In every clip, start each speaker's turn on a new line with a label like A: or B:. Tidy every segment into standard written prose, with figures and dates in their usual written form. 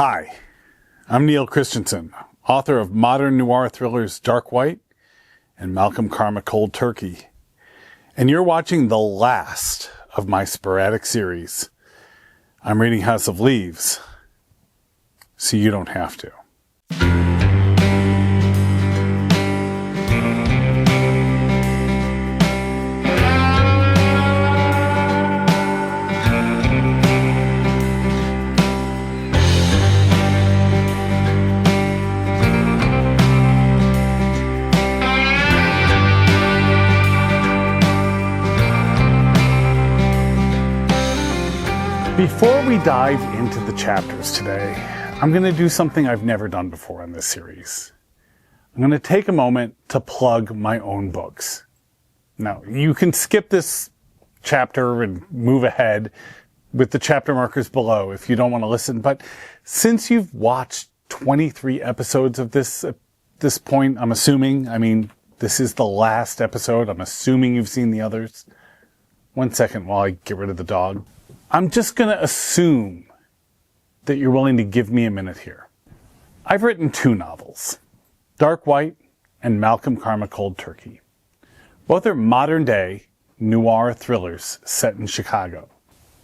A: Hi, I'm Neil Christensen, author of modern noir thrillers Dark White and Malcolm Karma Cold Turkey. And you're watching the last of my sporadic series. I'm reading House of Leaves, so you don't have to. Before we dive into the chapters today, I'm going to do something I've never done before in this series. I'm going to take a moment to plug my own books. Now, you can skip this chapter and move ahead with the chapter markers below if you don't want to listen, but since you've watched 23 episodes of this at this point, I'm assuming, this is the last episode, I'm assuming you've seen the others. 1 second while I get rid of the dog. I'm just going to assume that you're willing to give me a minute here. I've written 2 novels, Dark White and Malcolm Karma Cold Turkey. Both are modern-day noir thrillers set in Chicago.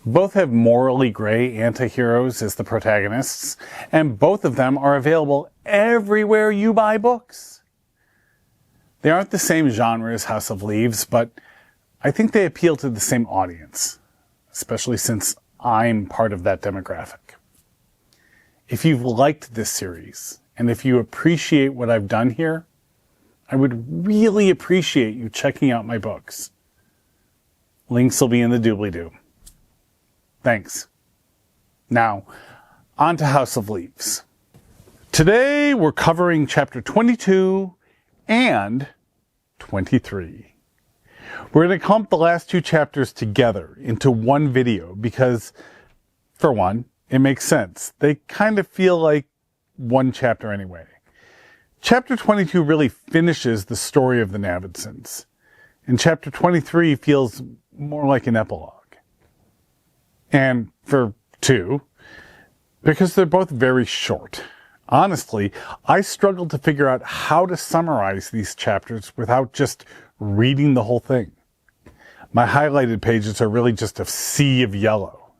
A: Both have morally gray anti-heroes as the protagonists, and both of them are available everywhere you buy books. They aren't the same genre as House of Leaves, but I think they appeal to the same audience, especially since I'm part of that demographic. If you've liked this series, and if you appreciate what I've done here, I would really appreciate you checking out my books. Links will be in the doobly-doo. Thanks. Now, on to House of Leaves. Today we're covering chapter 22 and 23. We're going to clump the last 2 chapters together into one video because, for one, it makes sense. They kind of feel like one chapter anyway. Chapter 22 really finishes the story of the Navidsons, and chapter 23 feels more like an epilogue. And for 2, because they're both very short. Honestly, I struggled to figure out how to summarize these chapters without just reading the whole thing. My highlighted pages are really just a sea of yellow.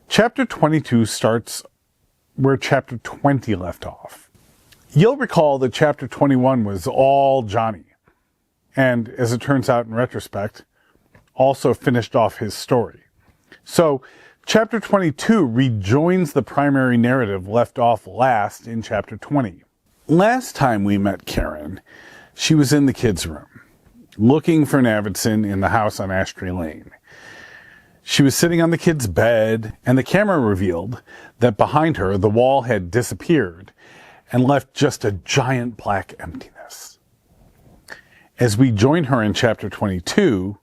A: Chapter 22 starts where chapter 20 left off. You'll recall that chapter 21 was all Johnny, and as it turns out in retrospect, also finished off his story. So, chapter 22 rejoins the primary narrative left off last in chapter 20. Last time we met Karen, she was in the kids' room, looking for Navidson in the house on Ashtree Lane. She was sitting on the kid's bed, and the camera revealed that behind her the wall had disappeared and left just a giant black emptiness. As we join her in chapter 22,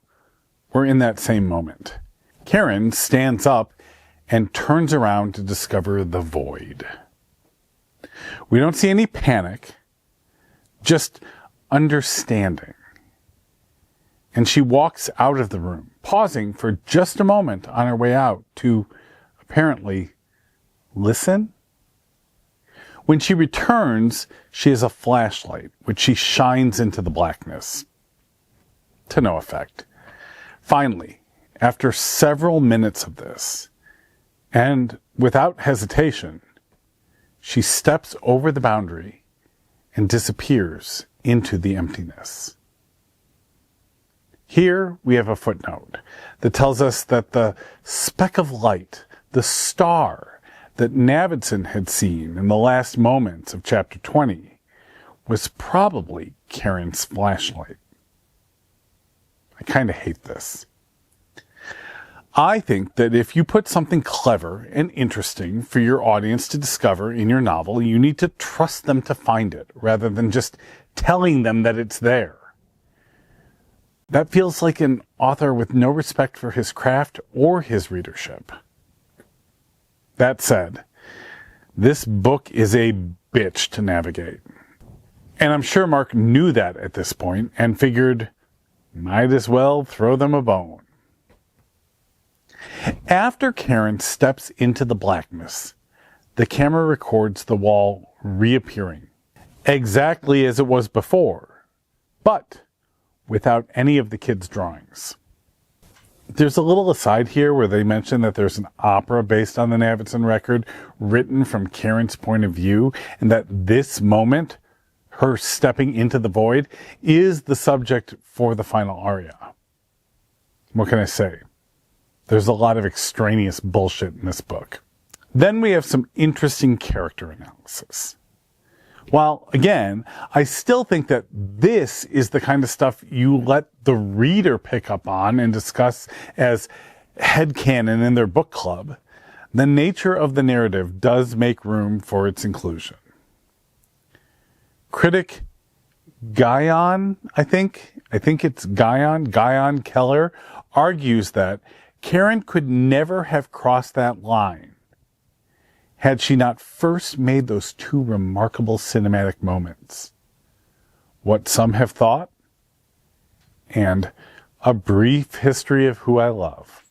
A: we're in that same moment. Karen stands up and turns around to discover the void. We don't see any panic, just understanding. And she walks out of the room, pausing for just a moment on her way out to, apparently, listen. When she returns, she has a flashlight, which she shines into the blackness. To no effect. Finally, after several minutes of this, and without hesitation, she steps over the boundary and disappears into the emptiness. Here we have a footnote that tells us that the speck of light, the star that Navidson had seen in the last moments of chapter 20, was probably Karen's flashlight. I kind of hate this. I think that if you put something clever and interesting for your audience to discover in your novel, you need to trust them to find it rather than just telling them that it's there. That feels like an author with no respect for his craft or his readership. That said, this book is a bitch to navigate. And I'm sure Mark knew that at this point and figured, might as well throw them a bone. After Karen steps into the blackness, the camera records the wall reappearing, exactly as it was before, but without any of the kids' drawings. There's a little aside here where they mention that there's an opera based on the Navidson record written from Karen's point of view, and that this moment, her stepping into the void, is the subject for the final aria. What can I say? There's a lot of extraneous bullshit in this book. Then we have some interesting character analysis. While, again, I still think that this is the kind of stuff you let the reader pick up on and discuss as headcanon in their book club, the nature of the narrative does make room for its inclusion. Critic Guyon, I think it's Guyon Keller, argues that Karen could never have crossed that line had she not first made those two remarkable cinematic moments. What Some Have Thought and A Brief History of Who I Love.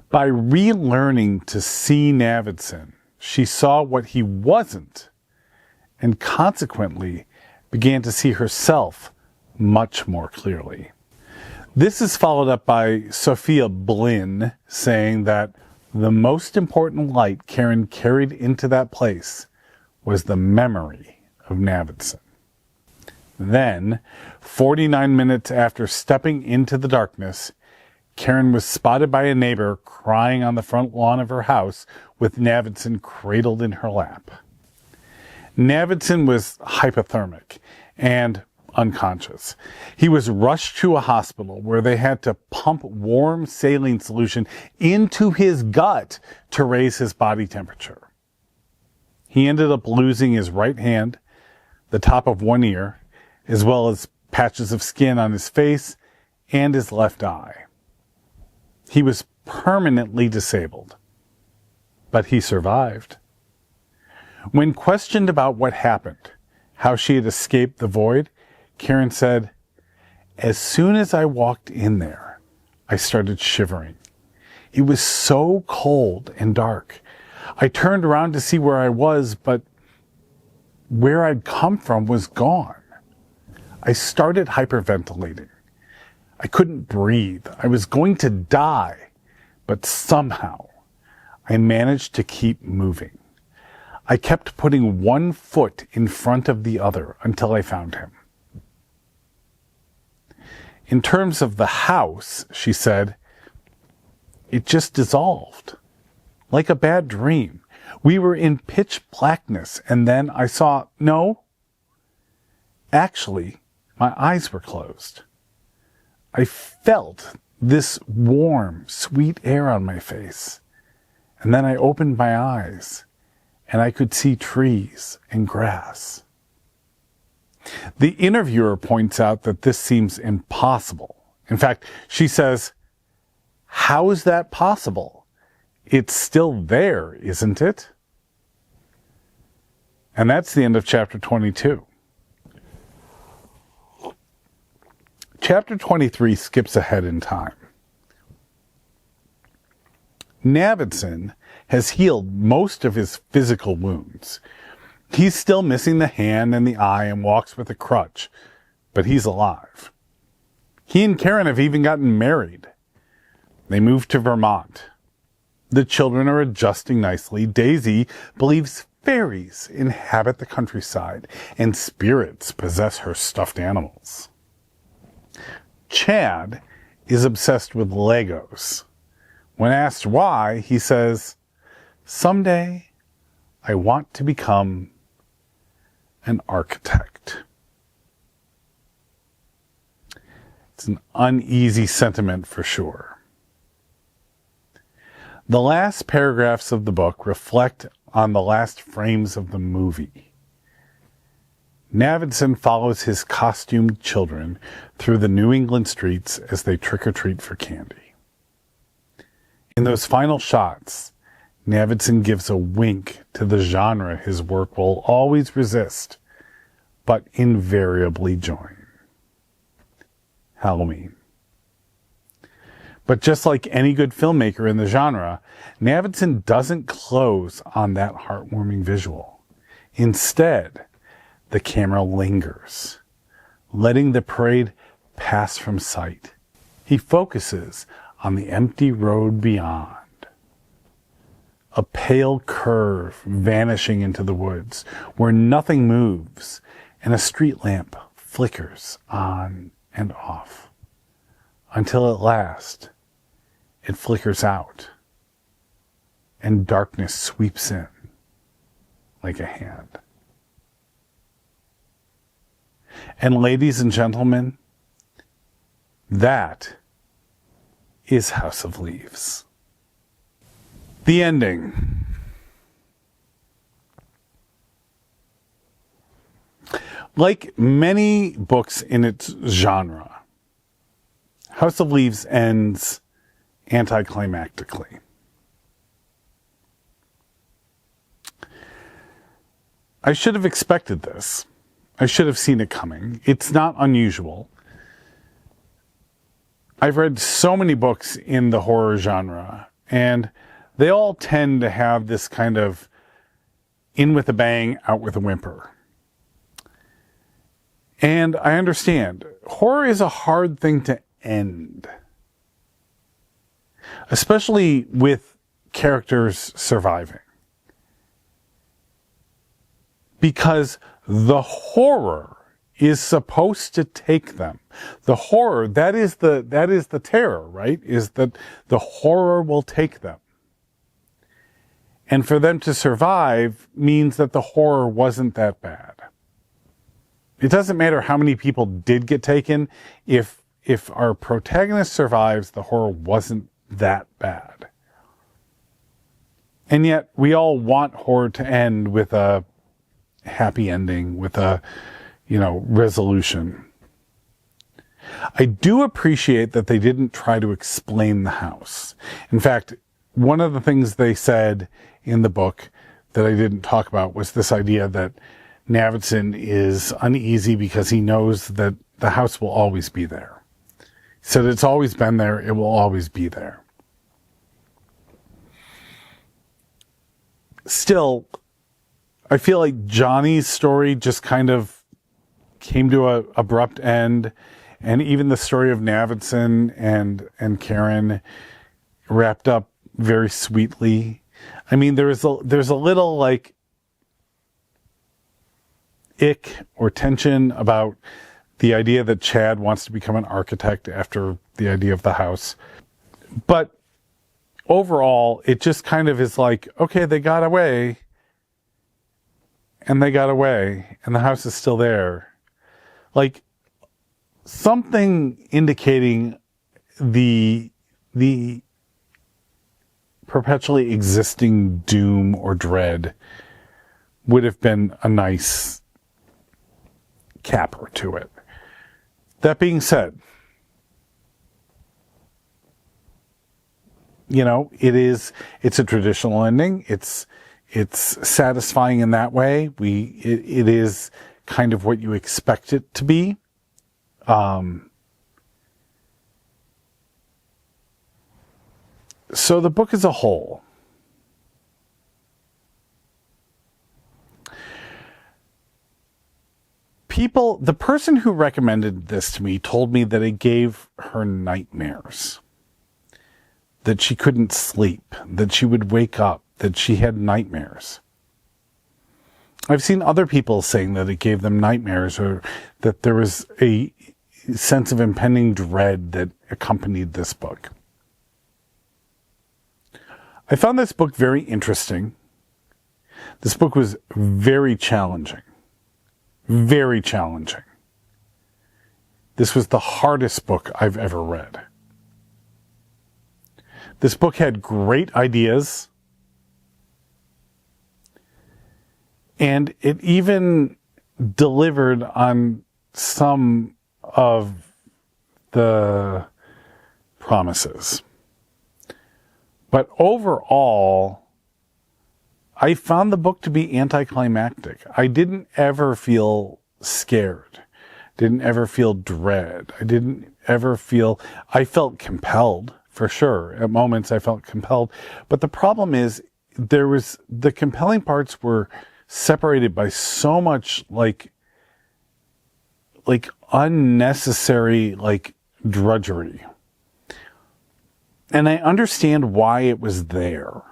A: By relearning to see Navidson, she saw what he wasn't, and consequently began to see herself much more clearly. This is followed up by Sophia Blinn saying that the most important light Karen carried into that place was the memory of Navidson. Then, 49 minutes after stepping into the darkness, Karen was spotted by a neighbor crying on the front lawn of her house with Navidson cradled in her lap. Navidson was hypothermic and unconscious. He was rushed to a hospital where they had to pump warm saline solution into his gut to raise his body temperature. He ended up losing his right hand, the top of one ear, as well as patches of skin on his face and his left eye. He was permanently disabled, but he survived. When questioned about what happened, how she had escaped the void, Karen said, "As soon as I walked in there, I started shivering. It was so cold and dark. I turned around to see where I was, but where I'd come from was gone. I started hyperventilating. I couldn't breathe. I was going to die, but somehow I managed to keep moving. I kept putting one foot in front of the other until I found him." In terms of the house, she said, "It just dissolved, like a bad dream. We were in pitch blackness, and then I saw, no, actually, my eyes were closed. I felt this warm, sweet air on my face, and then I opened my eyes, and I could see trees and grass." The interviewer points out that this seems impossible. In fact, she says, "How is that possible? It's still there, isn't it?" And that's the end of chapter 22. Chapter 23 skips ahead in time. Navidson has healed most of his physical wounds. He's still missing the hand and the eye and walks with a crutch, but he's alive. He and Karen have even gotten married. They moved to Vermont. The children are adjusting nicely. Daisy believes fairies inhabit the countryside and spirits possess her stuffed animals. Chad is obsessed with Legos. When asked why, he says, "Someday I want to become an architect." It's an uneasy sentiment for sure. The last paragraphs of the book reflect on the last frames of the movie. Navidson follows his costumed children through the New England streets as they trick-or-treat for candy. In those final shots, Navidson gives a wink to the genre his work will always resist, but invariably join: Halloween. But just like any good filmmaker in the genre, Navidson doesn't close on that heartwarming visual. Instead, the camera lingers, letting the parade pass from sight. He focuses on the empty road beyond. A pale curve vanishing into the woods where nothing moves and a street lamp flickers on and off until at last it flickers out and darkness sweeps in like a hand. And ladies and gentlemen, that is House of Leaves. The ending. Like many books in its genre, House of Leaves ends anticlimactically. I should have expected this. I should have seen it coming. It's not unusual. I've read so many books in the horror genre, and they all tend to have this kind of in with a bang, out with a whimper. And I understand. Horror is a hard thing to end. Especially with characters surviving. Because the horror is supposed to take them. The horror, that is the terror, right? Is that the horror will take them. And for them to survive means that the horror wasn't that bad. It doesn't matter how many people did get taken. If our protagonist survives, the horror wasn't that bad. And yet we all want horror to end with a happy ending, with a, resolution. I do appreciate that they didn't try to explain the house. In fact, one of the things they said in the book that I didn't talk about was this idea that Navidson is uneasy because he knows that the house will always be there. He said it's always been there, it will always be there. Still, I feel like Johnny's story just kind of came to an abrupt end, and even the story of Navidson and Karen wrapped up very sweetly. I mean, there's a little like ick or tension about the idea that Chad wants to become an architect after the idea of the house. But overall, it just kind of is like, okay, they got away, and they got away, and the house is still there. Like, something indicating the perpetually existing doom or dread would have been a nice capper to it. That being said, it's a traditional ending. It's satisfying in that way. It is kind of what you expect it to be. So the book as a whole. The person who recommended this to me told me that it gave her nightmares. That she couldn't sleep, that she would wake up, that she had nightmares. I've seen other people saying that it gave them nightmares, or that there was a sense of impending dread that accompanied this book. I found this book very interesting. This book was very challenging. Very challenging. This was the hardest book I've ever read. This book had great ideas. And it even delivered on some of the promises. But overall, I found the book to be anticlimactic. I didn't ever feel scared. Didn't ever feel dread. I felt compelled for sure. At moments I felt compelled. But the problem is the compelling parts were separated by so much like unnecessary drudgery. And I understand why it was there.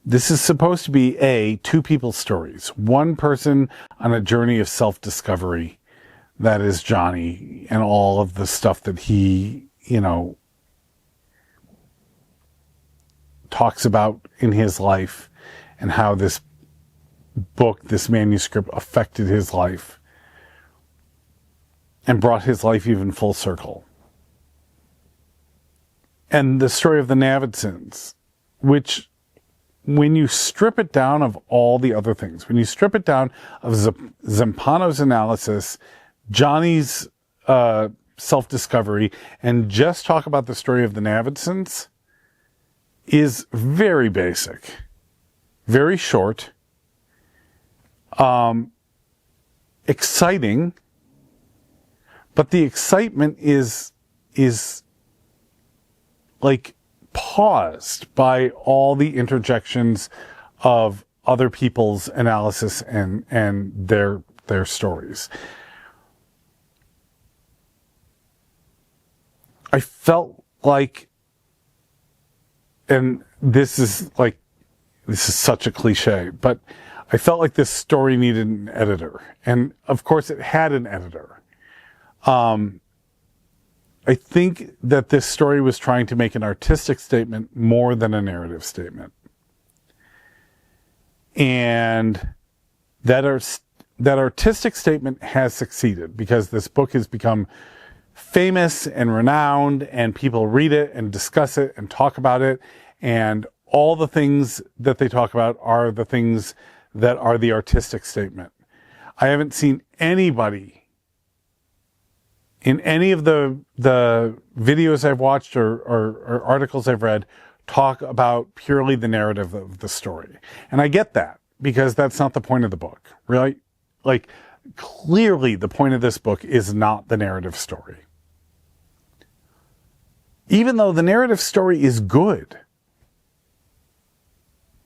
A: This is supposed to be two people's stories. One person on a journey of self-discovery, that is Johnny, and all of the stuff that he, talks about in his life, and how this book, this manuscript, affected his life and brought his life even full circle. And the story of the Navidsons, which, when you strip it down of all the other things, when you strip it down of Zampano's analysis, Johnny's self-discovery, and just talk about the story of the Navidsons, is very basic, very short, exciting, but the excitement is paused by all the interjections of other people's analysis and their stories. I felt like, and this is such a cliche, but I felt like this story needed an editor. And of course it had an editor. I think that this story was trying to make an artistic statement more than a narrative statement. And that artistic statement has succeeded, because this book has become famous and renowned, and people read it and discuss it and talk about it. And all the things that they talk about are the things that are the artistic statement. I haven't seen anybody in any of the videos I've watched or articles I've read talk about purely the narrative of the story. And I get that, because that's not the point of the book, really. Clearly the point of this book is not the narrative story. Even though the narrative story is good.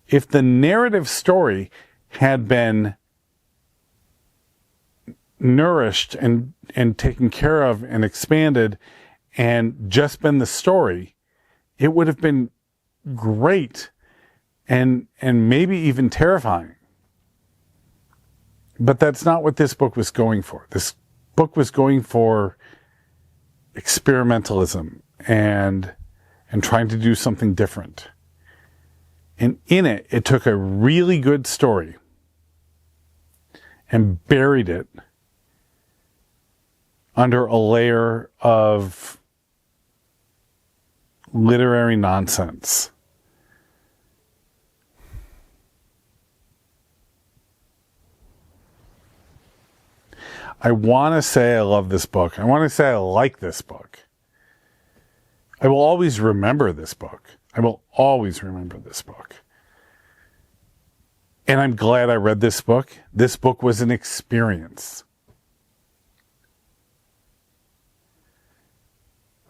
A: If the narrative story had been nourished and taken care of and expanded and just been the story, it would have been great and maybe even terrifying. But that's not what this book was going for. This book was going for experimentalism and trying to do something different. And in it, it took a really good story and buried it under a layer of literary nonsense. I want to say I love this book. I want to say I like this book. I will always remember this book. I will always remember this book. And I'm glad I read this book. This book was an experience.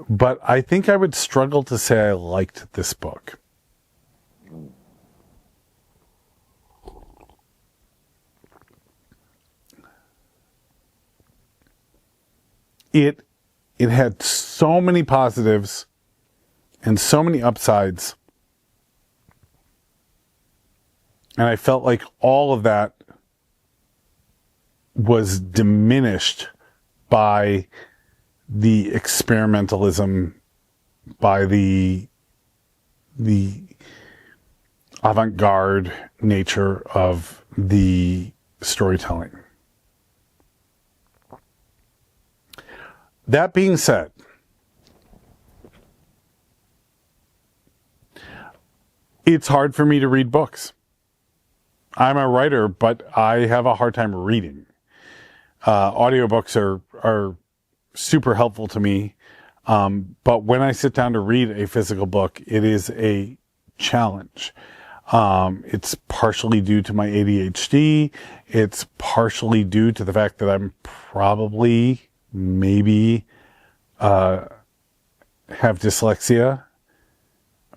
A: But I think I would struggle to say I liked this book. It had so many positives and so many upsides. And I felt like all of that was diminished by the experimentalism, by the avant-garde nature of the storytelling. That being said, it's hard for me to read books. I'm a writer, but I have a hard time reading. Audiobooks are super helpful to me. But when I sit down to read a physical book, it is a challenge. It's partially due to my ADHD. It's partially due to the fact that I'm probably maybe have dyslexia.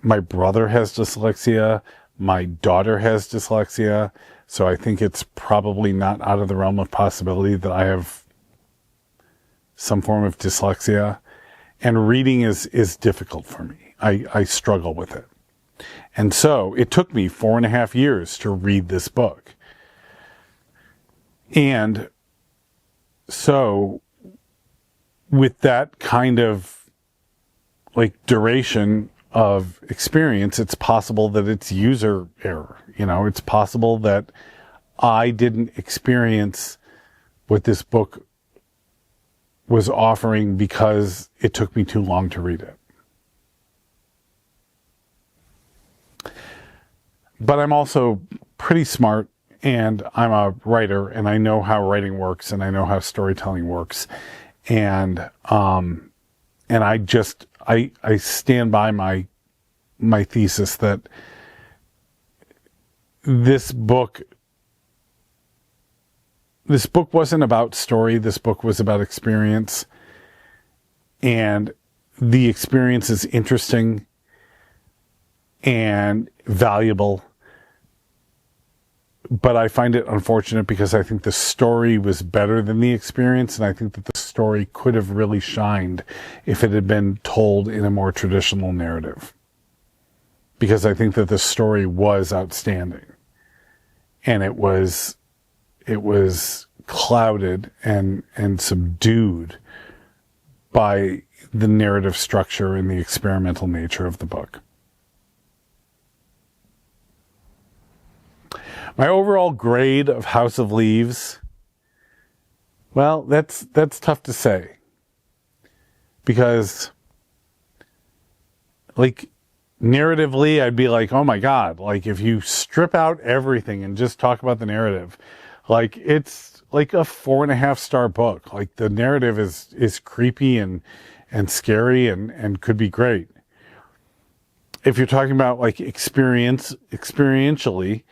A: My brother has dyslexia. My daughter has dyslexia. So I think it's probably not out of the realm of possibility that I have some form of dyslexia. And reading is difficult for me. I struggle with it. And so it took me 4.5 years to read this book. And so with that kind of like duration of experience, it's possible that it's user error. You know, it's possible that I didn't experience what this book was offering because it took me too long to read it. But I'm also pretty smart, and I'm a writer, and I know how writing works, and I know how storytelling works. And I stand by my thesis that this book wasn't about story. This book was about experience, and the experience is interesting and valuable. But I find it unfortunate because I think the story was better than the experience, and I think that the story could have really shined if it had been told in a more traditional narrative. Because I think that the story was outstanding, and it was clouded and subdued by the narrative structure and the experimental nature of the book. My overall grade of House of Leaves, well, that's tough to say. Because, like, narratively, I'd be like, oh my God, like, if you strip out everything and just talk about the narrative, like, it's like a 4.5-star book. Like, the narrative is creepy and scary and could be great. If you're talking about, like, experientially,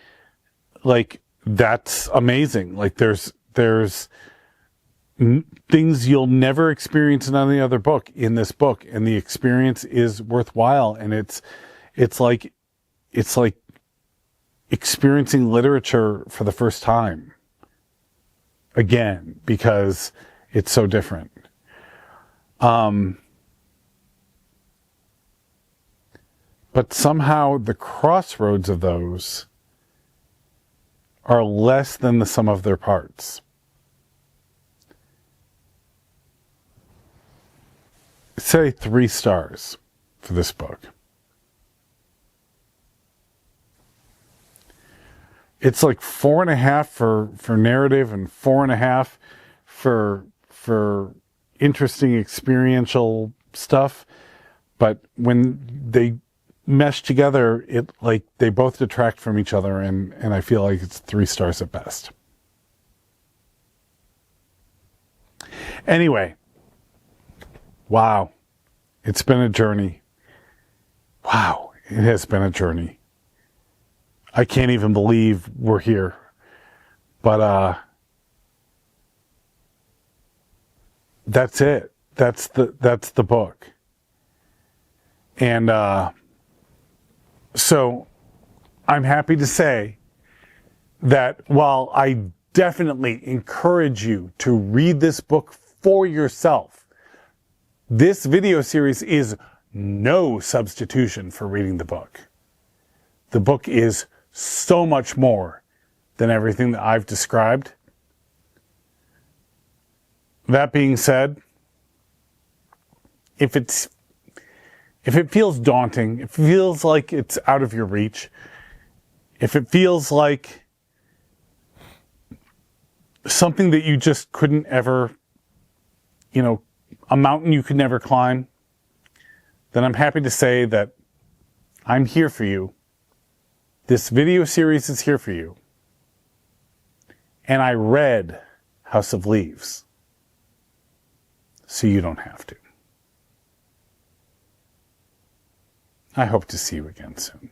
A: like, that's amazing. Like, there's things you'll never experience in any other book in this book, and the experience is worthwhile. And it's like experiencing literature for the first time again, because it's so different. But somehow the crossroads of those are less than the sum of their parts. Say 3 stars for this book. It's like 4.5 for narrative and 4.5 for interesting experiential stuff. But when they mesh together, it like they both detract from each other, and I feel like it's 3 stars at best. Anyway, wow, it's been a journey. Wow, it has been a journey. I can't even believe we're here. But that's it. That's the book. And so I'm happy to say that while I definitely encourage you to read this book for yourself, this video series is no substitution for reading the book. The book is so much more than everything that I've described. That being said, if it feels daunting, if it feels like it's out of your reach, if it feels like something that you just couldn't ever, a mountain you could never climb, then I'm happy to say that I'm here for you. This video series is here for you. And I read House of Leaves, so you don't have to. I hope to see you again soon.